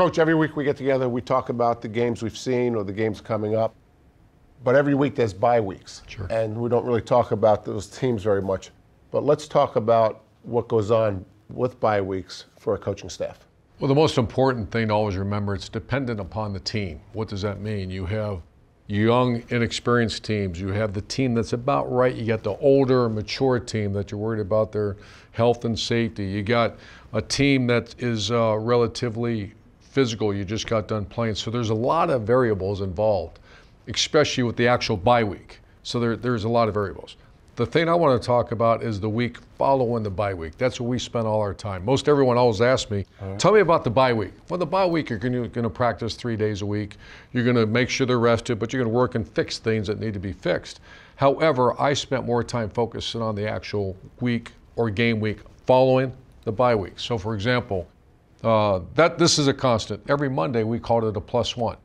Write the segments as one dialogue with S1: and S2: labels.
S1: Coach, every week we get together, we talk about the games we've seen or the games coming up. But every week there's bye weeks.
S2: Sure.
S1: And we don't really talk about those teams very much. But let's talk about what goes on with bye weeks for a coaching staff.
S2: Well, the most important thing to always remember, it's dependent upon the team. What does that mean? You have young, inexperienced teams. You have the team that's about right. You got the older, mature team that you're worried about their health and safety. You got a team that is relatively physical. You just got done playing. So there's a lot of variables involved, especially with the actual bye week. So there's a lot of variables. The thing I want to talk about is the week following the bye week. That's where we spend all our time. Most everyone always asks me, tell me about the bye week. Well, the bye week, you're going to practice 3 days a week. You're going to make sure they're rested, but you're going to work and fix things that need to be fixed. However, I spent more time focusing on the actual week or game week following the bye week. So, for example, this is a constant. Every Monday, we called it a +1.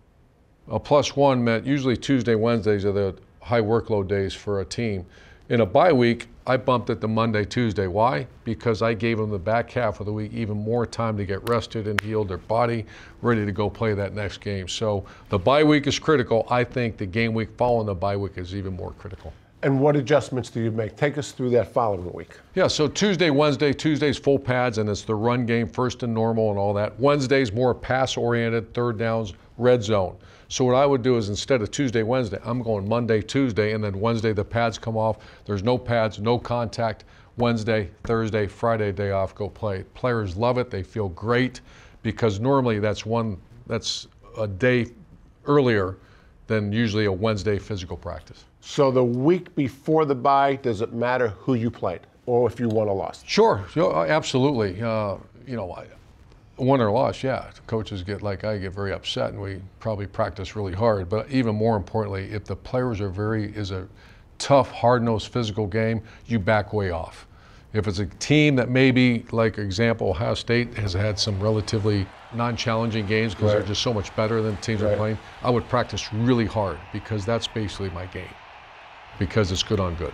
S2: A +1 meant usually Tuesday, Wednesdays are the high workload days for a team. In a bye week, I bumped it to Monday, Tuesday. Why? Because I gave them the back half of the week even more time to get rested and heal their body, ready to go play that next game. So the bye week is critical. I think the game week following the bye week is even more critical.
S1: And what adjustments do you make? Take us through that following week.
S2: Yeah, so Tuesday, Wednesday, Tuesday's full pads, and it's the run game, first and normal and all that. Wednesday's more pass-oriented, third downs, red zone. So what I would do is instead of Tuesday, Wednesday, I'm going Monday, Tuesday, and then Wednesday the pads come off. There's no pads, no contact. Wednesday, Thursday, Friday, day off, go play. Players love it. They feel great because normally that's a day earlier than usually a Wednesday physical practice.
S1: So the week before the bye, does it matter who you played or if you won or lost?
S2: Sure, absolutely. Won or lost, yeah. Coaches I get very upset, and we probably practice really hard. But even more importantly, if the players is a tough, hard-nosed physical game, you back way off. If it's a team that maybe, like example, Ohio State has had some relatively non-challenging games because they're just so much better than teams are playing, I would practice really hard because that's basically my game, because it's good on good.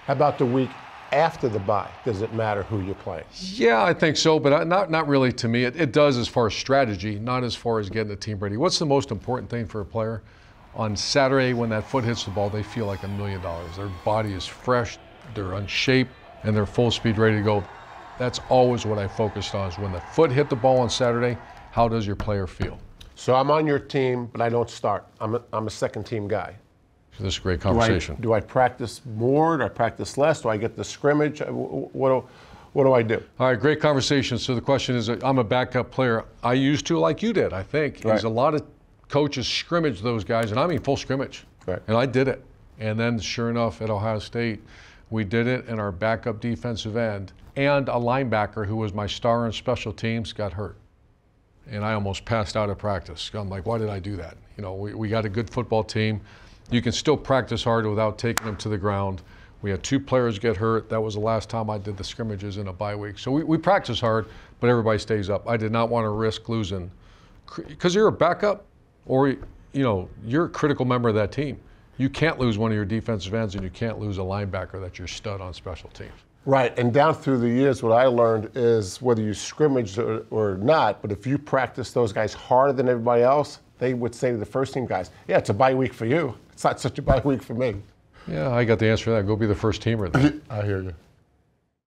S1: How about the week after the bye? Does it matter who you play?
S2: Yeah, I think so, but not really to me. It does as far as strategy, not as far as getting the team ready. What's the most important thing for a player? On Saturday, when that foot hits the ball, they feel like $1 million. Their body is fresh, they're in shape, and they're full speed, ready to go. That's always what I focused on, is when the foot hit the ball on Saturday, how does your player feel?
S1: So I'm on your team, but I don't start. I'm a second team guy.
S2: So this is a great conversation.
S1: Do I practice more? Do I practice less? Do I get the scrimmage? What do I do?
S2: All right, great conversation. So the question is, I'm a backup player. I used to, like you did, I think. There's a lot of coaches scrimmage those guys, and I mean full scrimmage.
S1: Right.
S2: And I did it. And then sure enough, at Ohio State, we did it, and our backup defensive end and a linebacker who was my star in special teams got hurt. And I almost passed out at practice. I'm like, why did I do that? You know, we got a good football team. You can still practice hard without taking them to the ground. We had 2 players get hurt. That was the last time I did the scrimmages in a bye week. So we practice hard, but everybody stays up. I did not want to risk losing, because you're a backup or you're a critical member of that team. You can't lose one of your defensive ends, and you can't lose a linebacker that's your stud on special teams.
S1: Right, and down through the years, what I learned is whether you scrimmage or not, but if you practice those guys harder than everybody else, they would say to the first team guys, yeah, it's a bye week for you. It's not such a bye week for me.
S2: Yeah, I got the answer to that. Go be the first teamer then.
S1: I hear you.